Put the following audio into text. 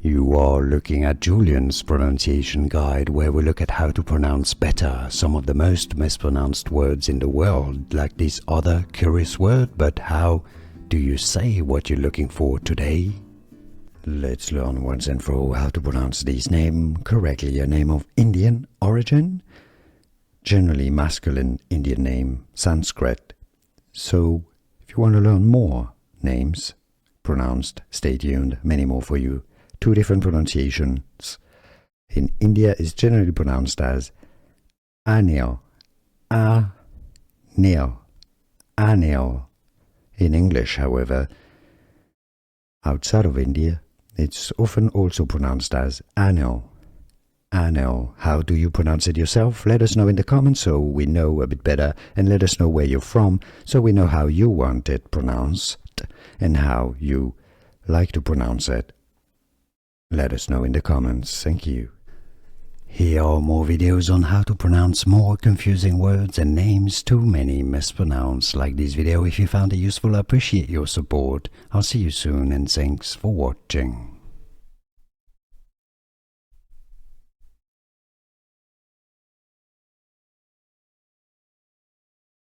You are looking at Julian's pronunciation guide, where we look at how to pronounce better some of the most mispronounced words in the world, like this other curious word. But how do you say what you're looking for today? Let's learn once and for all how to pronounce this name correctly. A name of Indian origin, generally masculine Indian name, Sanskrit. So if you want to learn more names pronounced, stay tuned, many more for you. Two different pronunciations. In India is generally pronounced as Anil, Anil, Anil. In English, however, outside of India, it's often also pronounced as Anil. Anil. How do you pronounce it yourself? Let us know in the comments so we know a bit better, and let us know where you're from so we know how you want it pronounced and how you like to pronounce it. Let us know in the comments. Thank you. Here are more videos on how to pronounce more confusing words and names too many mispronounced. Like this video if you found it useful. I appreciate your support. I'll see you soon and thanks for watching.